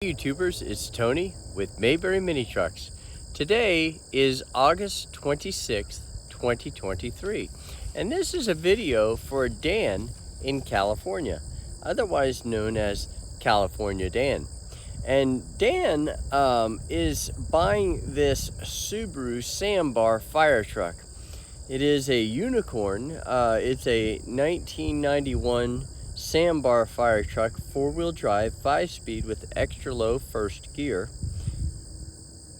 YouTubers, it's Tony with Mayberry Mini Trucks. Today is August 26th, 2023, and this is a video for Dan in California, otherwise known as California Dan. And Dan is buying this Subaru Sandbar fire truck. It is a unicorn. It's a 1991 Sandbar fire truck, 4-wheel drive, 5-speed with extra low first gear.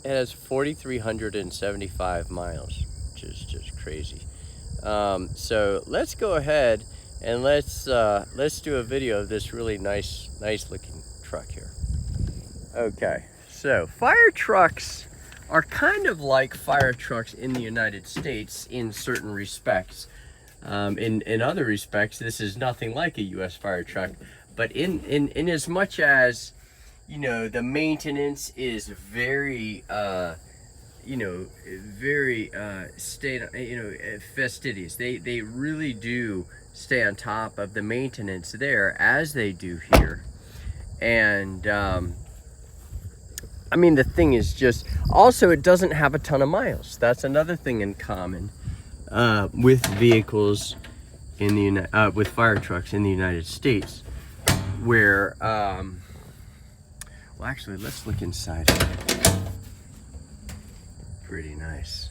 It has 4,375 miles, which is just crazy. So let's go ahead and let's do a video of this really nice looking truck here. Okay, so fire trucks are kind of like fire trucks in the United States in certain respects. In other respects, this is nothing like a U.S. fire truck, but in as much as, you know, the maintenance is very, fastidious. They really do stay on top of the maintenance there, as they do here. And I mean, the thing is just, also it doesn't have a ton of miles. That's another thing in common with vehicles in the with fire trucks in the United States, where well, actually, let's look inside. Pretty nice.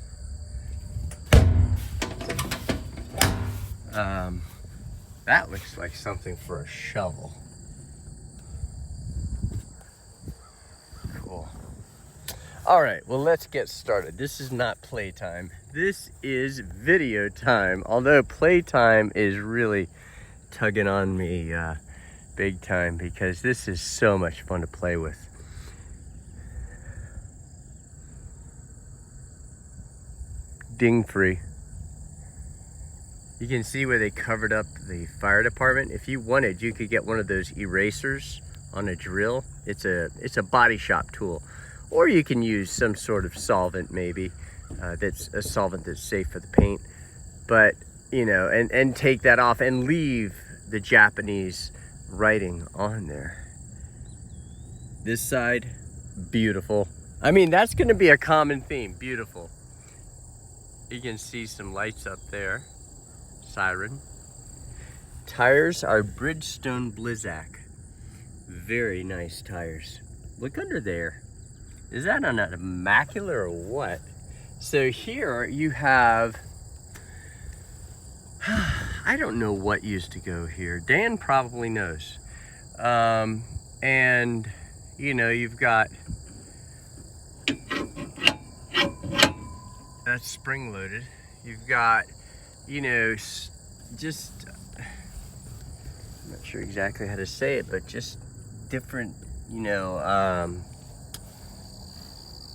That looks like something for a shovel. Cool. All right, well, let's get started. This is not playtime. This is video time, although playtime is really tugging on me big time, because this is so much fun to play with. Ding free. You can see where they covered up the fire department. If you wanted, you could get one of those erasers on a drill. It's a body shop tool. Or you can use some sort of solvent, maybe, that's a solvent that's safe for the paint. But, you know, and take that off and leave the Japanese writing on there. This side, beautiful. I mean, that's going to be a common theme, beautiful. You can see some lights up there, siren. Tires are Bridgestone Blizzak. Very nice tires. Look under there. Is that an immaculate or what? So here you have, I don't know what used to go here. Dan probably knows. And, you know, you've got, that's spring loaded. You've got, you know, just, I'm not sure exactly how to say it, but just different, you know,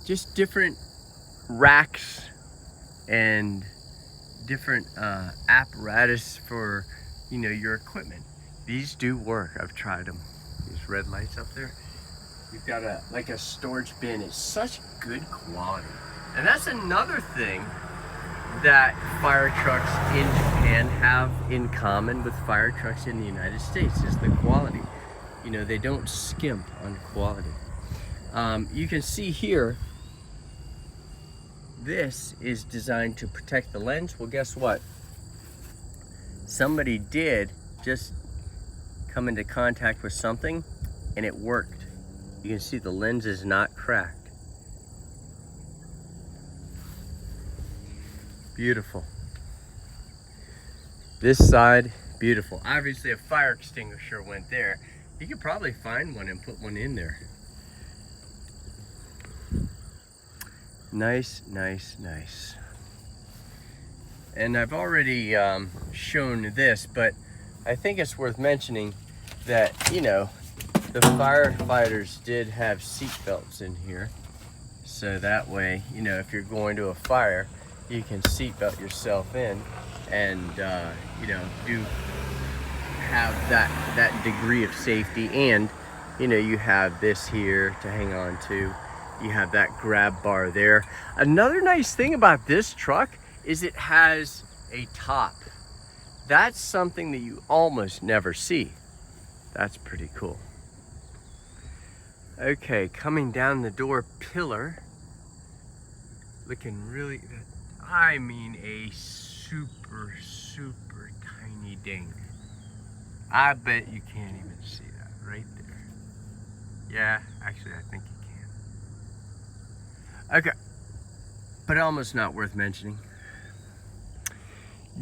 just different racks and different apparatus for, you know, your equipment. These do work. I've tried them. These red lights up there. You've got like a storage bin. It's such good quality. And that's another thing that fire trucks in Japan have in common with fire trucks in the United States, is the quality. You know, they don't skimp on quality. You can see here, this is designed to protect the lens. Well, guess what? Somebody did just come into contact with something and it worked. You can see the lens is not cracked. Beautiful. This side, beautiful. Obviously a fire extinguisher went there. You could probably find one and put one in there. Nice, nice, nice. And I've already shown this, but I think it's worth mentioning that, you know, the firefighters did have seat belts in here. So that way, you know, if you're going to a fire, you can seat belt yourself in and, you know, do have that degree of safety. And, you know, you have this here to hang on to. You have that grab bar there. Another nice thing about this truck is it has a top. That's something that you almost never see. That's pretty cool. Okay, coming down the door pillar. Looking really, I mean a super, super tiny ding. I bet you can't even see that right there. Yeah, actually I think you can. Okay, but almost not worth mentioning.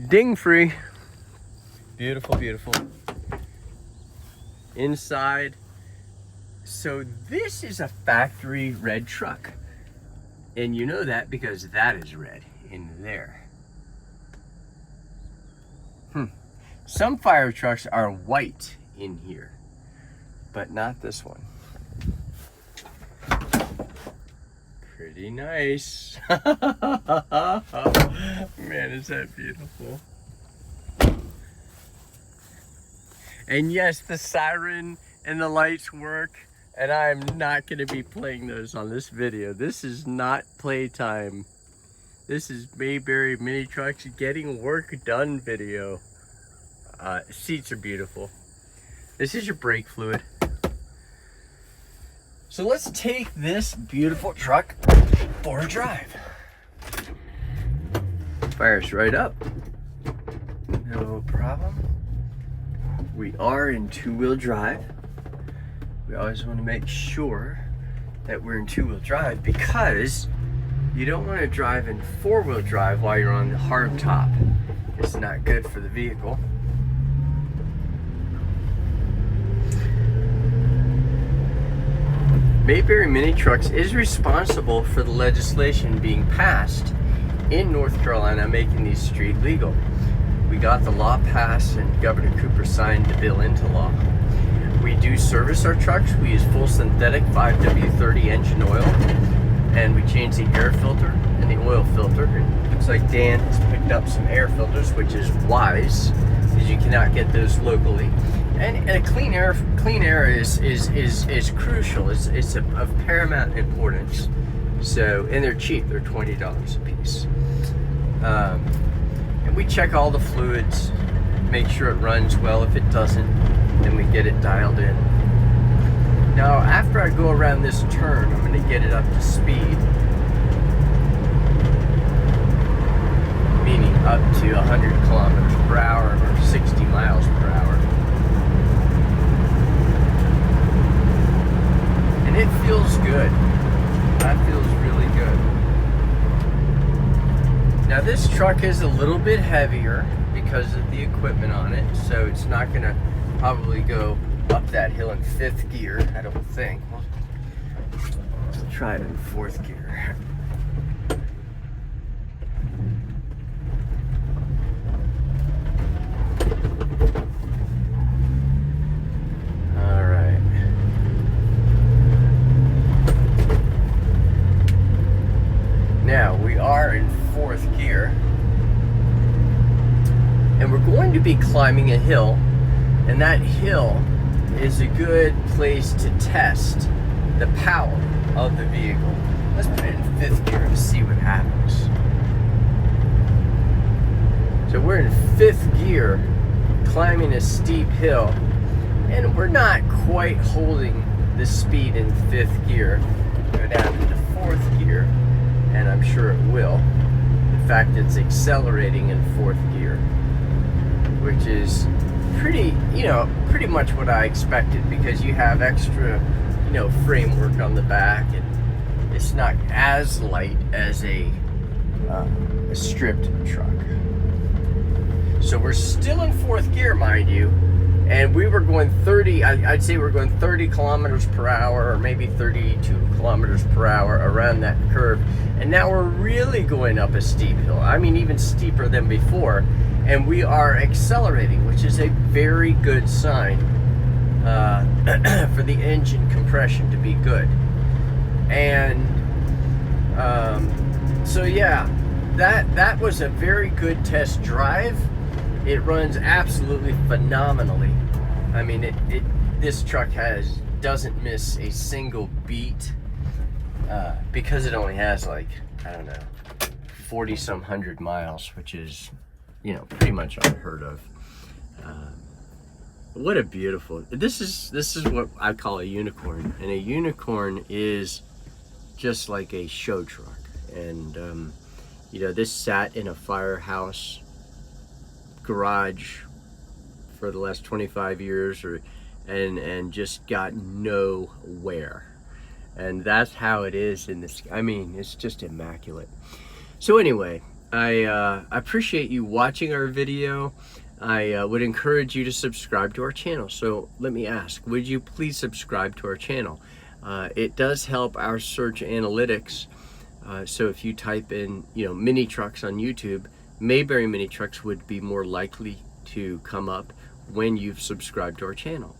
Ding free. Beautiful, beautiful. Inside. So this is a factory red truck. And you know that because that is red in there. Some fire trucks are white in here, but not this one. Pretty nice. Man, is that beautiful. And yes, the siren and the lights work, and I'm not gonna be playing those on this video. This is not playtime. This is Mayberry Mini Trucks getting work done video. Seats are beautiful. This is your brake fluid. So let's take this beautiful truck for a drive. Fires right up. No problem. We are in two-wheel drive. We always want to make sure that we're in two-wheel drive because you don't want to drive in four-wheel drive while you're on the hard top. It's not good for the vehicle. Mayberry Mini Trucks is responsible for the legislation being passed in North Carolina making these street legal. We got the law passed and Governor Cooper signed the bill into law. We do service our trucks. We use full synthetic 5W30 engine oil, and we change the air filter and the oil filter. It looks like Dan has picked up some air filters, which is wise because you cannot get those locally. And a clean air is crucial. It's of paramount importance. So, and they're cheap. They're $20 a piece. And we check all the fluids, make sure it runs well. If it doesn't, then we get it dialed in. Now, after I go around this turn, I'm going to get it up to speed, meaning up to 100 kilometers per hour or 60 miles per hour. And it feels good. That feels really good. Now this truck is a little bit heavier because of the equipment on it, so it's not gonna probably go up that hill in fifth gear, I don't think. We'll try it in fourth gear. Now we are in fourth gear and we're going to be climbing a hill, and that hill is a good place to test the power of the vehicle. Let's put it in fifth gear to see what happens. So we're in fifth gear climbing a steep hill, and we're not quite holding the speed in fifth gear. Go down into fourth gear, and I'm sure it will. In fact, it's accelerating in fourth gear, which is pretty much what I expected, because you have extra, framework on the back, and it's not as light as a stripped truck. So we're still in fourth gear, mind you, and we were going 30, I'd say we're going 30 kilometers per hour, or maybe 32 kilometers per hour around that curve. And now we're really going up a steep hill. I mean, even steeper than before. And we are accelerating, which is a very good sign for the engine compression to be good. And so yeah, that was a very good test drive. It runs absolutely phenomenally. I mean, this truck doesn't miss a single beat because it only has, like, I don't know, 40-some hundred miles, which is, pretty much unheard of. What a beautiful, this is what I call a unicorn. And a unicorn is just like a show truck. And you know, this sat in a firehouse garage for the last 25 years, and just got nowhere. And that's how it is in this. I mean, it's just immaculate. So anyway, I appreciate you watching our video. I would encourage you to subscribe to our channel. So let me ask, would you please subscribe to our channel? It does help our search analytics. So if you type in, you know, mini trucks on YouTube, Mayberry Mini Trucks would be more likely to come up when you've subscribed to our channel.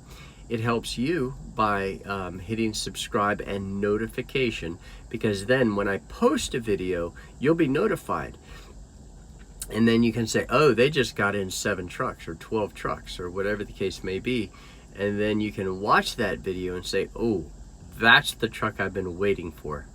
It helps you by hitting subscribe and notification, because then when I post a video, you'll be notified. And then you can say, oh, they just got in 7 trucks or 12 trucks or whatever the case may be. And then you can watch that video and say, oh, that's the truck I've been waiting for.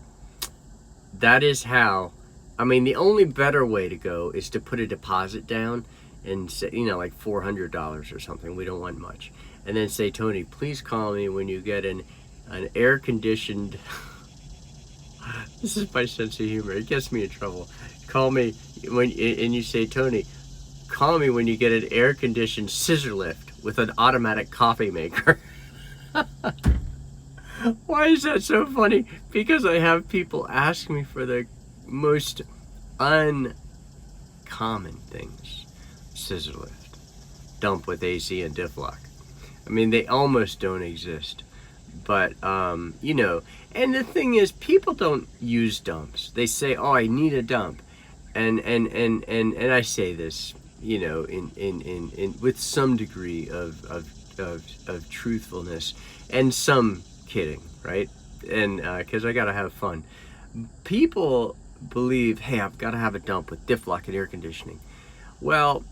That is how, I mean, the only better way to go is to put a deposit down and say, you know, like $400 or something. We don't want much. And then say, Tony, please call me when you get an air-conditioned, this is my sense of humor, it gets me in trouble. Call me when, and you say, Tony, call me when you get an air-conditioned scissor lift with an automatic coffee maker. Why is that so funny? Because I have people ask me for the most uncommon things. Scissor lift, dump with AC and diff lock. I mean, they almost don't exist. But, you know, and the thing is, people don't use dumps. They say, oh, I need a dump. And I say this, you know, in with some degree of truthfulness and some kidding, right? And because I gotta have fun. People believe, hey, I've got to have a dump with diff lock and air conditioning. Well,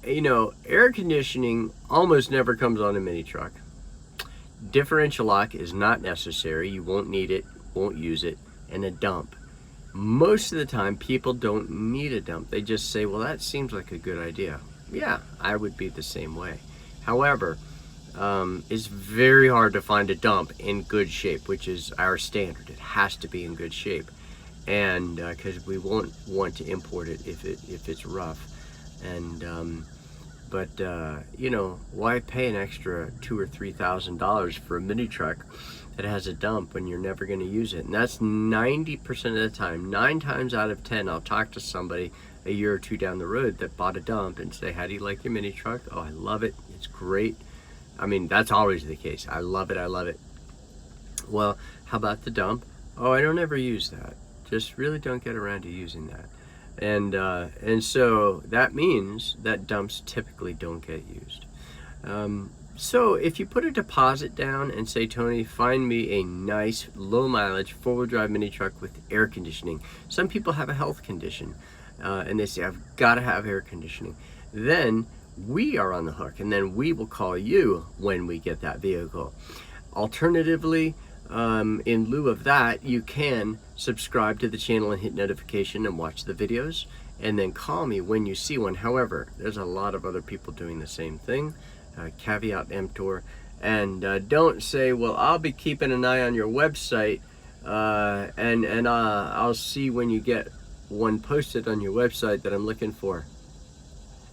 you know, air conditioning almost never comes on a mini truck. Differential lock is not necessary. You won't need it, won't use it. And a dump, most of the time people don't need a dump. They just say, well, that seems like a good idea. Yeah, I would be the same way. However, it's very hard to find a dump in good shape, which is our standard. It has to be in good shape, and because we won't want to import it if it's rough. And you know, why pay an extra $2,000 or $3,000 for a mini truck that has a dump when you're never going to use it? And that's 90% of the time. 9 times out of 10, I'll talk to somebody a year or two down the road that bought a dump and say, how do you like your mini truck? Oh, I love it. It's great. I mean, that's always the case. I love it. I love it. Well, how about the dump? Oh, I don't ever use that. Just really don't get around to using that. And so that means that dumps typically don't get used. So if you put a deposit down and say, Tony, find me a nice low mileage 4-wheel drive mini truck with air conditioning. Some people have a health condition and they say, I've got to have air conditioning. Then we are on the hook, and then we will call you when we get that vehicle. Alternatively, in lieu of that, you can subscribe to the channel and hit notification and watch the videos, and then call me when you see one. However, there's a lot of other people doing the same thing. Caveat emptor. And don't say, well, I'll be keeping an eye on your website, and I'll see when you get one posted on your website that I'm looking for.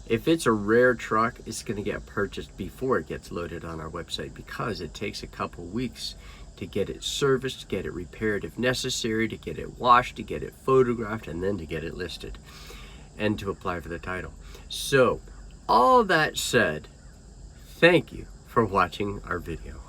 If it's a rare truck, it's going to get purchased before it gets loaded on our website, because it takes a couple weeks to get it serviced, to get it repaired if necessary, to get it washed, to get it photographed, and then to get it listed and to apply for the title. So, all that said, thank you for watching our video.